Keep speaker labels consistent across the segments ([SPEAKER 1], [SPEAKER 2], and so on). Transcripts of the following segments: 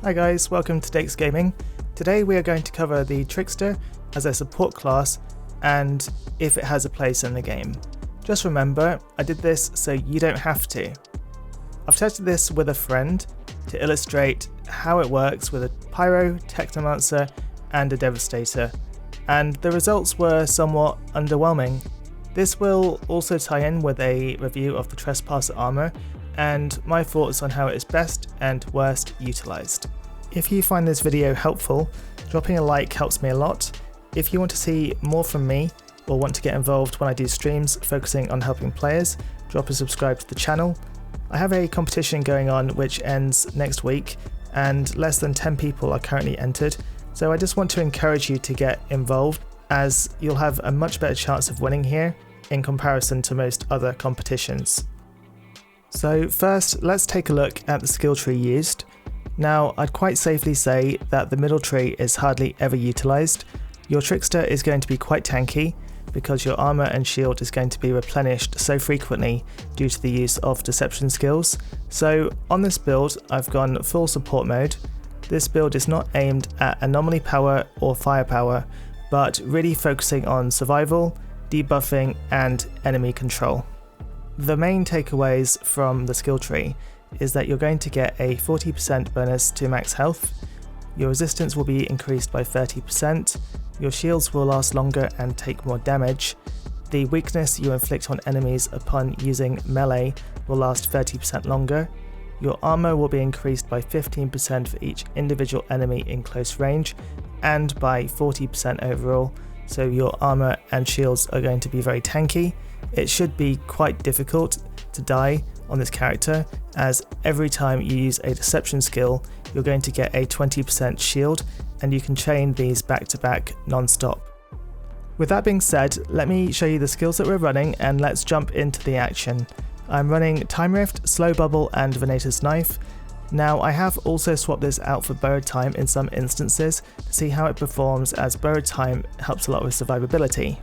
[SPEAKER 1] Hi guys, welcome to Dakes Gaming. Today we are going to cover the Trickster as a support class and if it has a place in the game. Just remember, I did this so you don't have to. I've tested this with a friend to illustrate how it works with a Pyro, Technomancer and a Devastator, and the results were somewhat underwhelming. This will also tie in with a review of the Trespasser armor and my thoughts on how it is best and worst utilized. If you find this video helpful, dropping a like helps me a lot. If you want to see more from me or want to get involved when I do streams focusing on helping players, drop a subscribe to the channel. I have a competition going on which ends next week and less than 10 people are currently entered, so I just want to encourage you to get involved as you'll have a much better chance of winning here in comparison to most other competitions. So first, let's take a look at the skill tree used. Now, I'd quite safely say that the middle tree is hardly ever utilised. Your Trickster is going to be quite tanky because your armour and shield is going to be replenished so frequently due to the use of deception skills. So on this build, I've gone full support mode. This build is not aimed at anomaly power or firepower, but really focusing on survival, debuffing and enemy control. The main takeaways from the skill tree is that you're going to get a 40% bonus to max health, your resistance will be increased by 30%, your shields will last longer and take more damage, the weakness you inflict on enemies upon using melee will last 30% longer, your armor will be increased by 15% for each individual enemy in close range and by 40% overall, so your armor and shields are going to be very tanky. It should be quite difficult to die on this character, as every time you use a deception skill you're going to get a 20% shield and you can chain these back to back non-stop. With that being said, let me show you the skills that we're running and let's jump into the action. I'm running Time Rift, Slow Bubble and Venator's Knife. Now I have also swapped this out for Borrowed Time in some instances to see how it performs, as Borrowed Time helps a lot with survivability.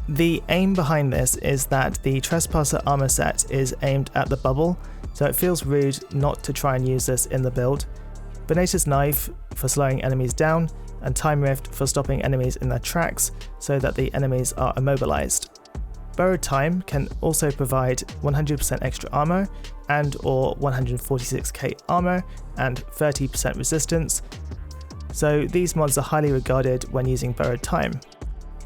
[SPEAKER 1] The aim behind this is that the Trespasser armor set is aimed at the bubble, so it feels rude not to try and use this in the build. Venator's Knife for slowing enemies down, and Time Rift for stopping enemies in their tracks so that the enemies are immobilized. Borrowed Time can also provide 100% extra armor and or 146k armor and 30% resistance, so these mods are highly regarded when using Borrowed Time.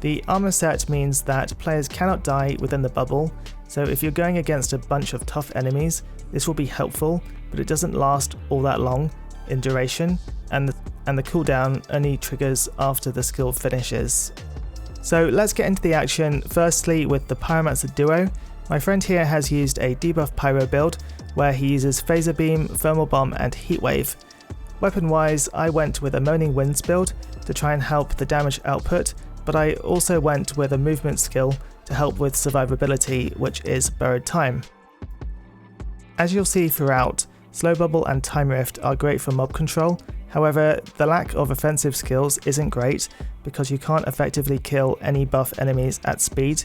[SPEAKER 1] The armor set means that players cannot die within the bubble, so if you're going against a bunch of tough enemies, this will be helpful, but it doesn't last all that long in duration, and the cooldown only triggers after the skill finishes. So let's get into the action, firstly with the Pyromancer Duo. My friend here has used a debuff Pyro build, where he uses Phaser Beam, Thermal Bomb and Heatwave. Weapon-wise, I went with a Moaning Winds build to try and help the damage output, but I also went with a movement skill to help with survivability, which is Borrowed Time. As you'll see throughout, Slow Bubble and Time Rift are great for mob control, however the lack of offensive skills isn't great because you can't effectively kill any buff enemies at speed,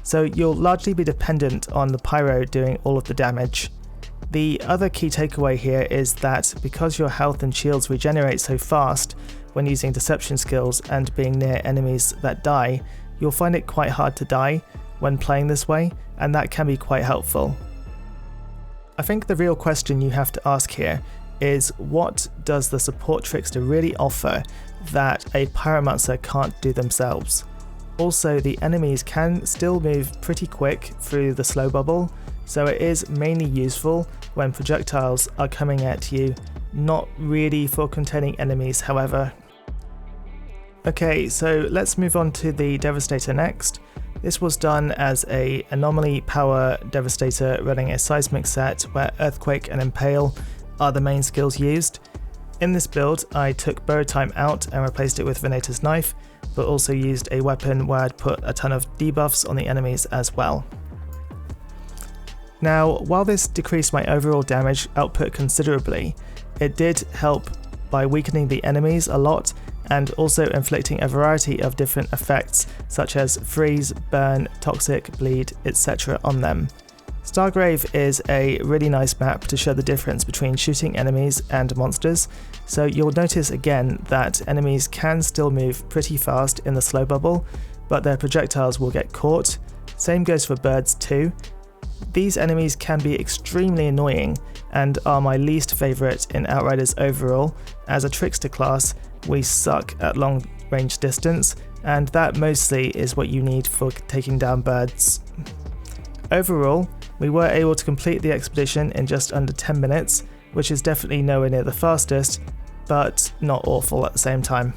[SPEAKER 1] so you'll largely be dependent on the Pyro doing all of the damage. The other key takeaway here is that because your health and shields regenerate so fast when using deception skills and being near enemies that die, you'll find it quite hard to die when playing this way, and that can be quite helpful. I think the real question you have to ask here is, what does the support Trickster really offer that a Pyromancer can't do themselves? Also, the enemies can still move pretty quick through the slow bubble, so it is mainly useful when projectiles are coming at you, not really for containing enemies however. Okay, so let's move on to the Devastator next. This was done as a anomaly power Devastator running a seismic set where Earthquake and Impale are the main skills used. In this build, I took Borrowed Time out and replaced it with Venator's Knife, but also used a weapon where I'd put a ton of debuffs on the enemies as well. Now, while this decreased my overall damage output considerably, it did help by weakening the enemies a lot and also inflicting a variety of different effects such as freeze, burn, toxic, bleed, etc. on them. Stargrave is a really nice map to show the difference between shooting enemies and monsters, so you'll notice again that enemies can still move pretty fast in the slow bubble, but their projectiles will get caught. Same goes for birds too. These enemies can be extremely annoying and are my least favourite in Outriders overall. As a Trickster class, we suck at long range distance, and that mostly is what you need for taking down birds. Overall, we were able to complete the expedition in just under 10 minutes, which is definitely nowhere near the fastest, but not awful at the same time.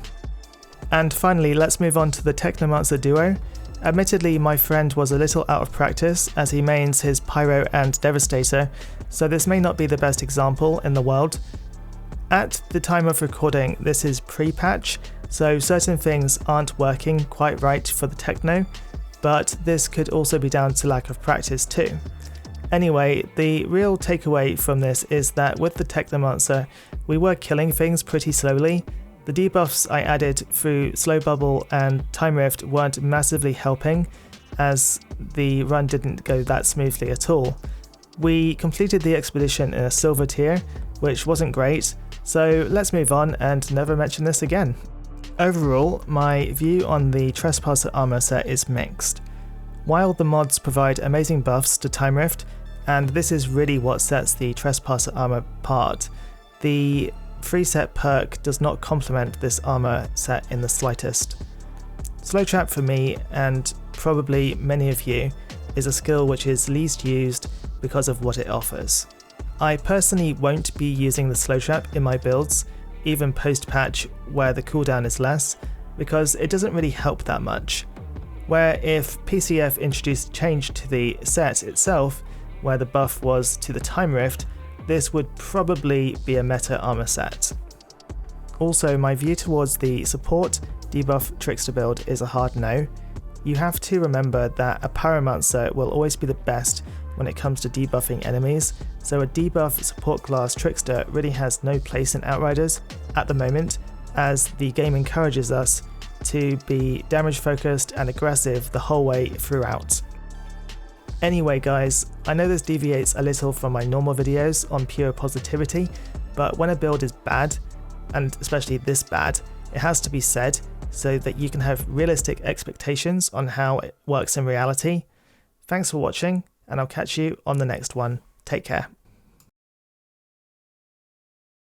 [SPEAKER 1] And finally, let's move on to the Techno Duo. Admittedly, my friend was a little out of practice as he mains his Pyro and Devastator, so this may not be the best example in the world. At the time of recording, this is pre-patch, so certain things aren't working quite right for the Techno, but this could also be down to lack of practice too. Anyway, the real takeaway from this is that with the Technomancer, we were killing things pretty slowly. The debuffs I added through Slow Bubble and Time Rift weren't massively helping, as the run didn't go that smoothly at all. We completed the expedition in a silver tier, which wasn't great, so let's move on and never mention this again. Overall, my view on the Trespasser armor set is mixed. While the mods provide amazing buffs to Time Rift, and this is really what sets the Trespasser armor apart, the free set perk does not complement this armor set in the slightest. Slow Trap for me, and probably many of you, is a skill which is least used because of what it offers. I personally won't be using the Slow Trap in my builds, even post-patch where the cooldown is less, because it doesn't really help that much. Where if PCF introduced change to the set itself, where the buff was to the Time Rift, this would probably be a meta armor set. Also, my view towards the support debuff Trickster build is a hard no. You have to remember that a Pyromancer will always be the best when it comes to debuffing enemies, so a debuff support class Trickster really has no place in Outriders at the moment, as the game encourages us to be damage focused and aggressive the whole way throughout. Anyway guys, I know this deviates a little from my normal videos on pure positivity, but when a build is bad, and especially this bad, it has to be said so that you can have realistic expectations on how it works in reality. Thanks for watching, and I'll catch you on the next one. Take care.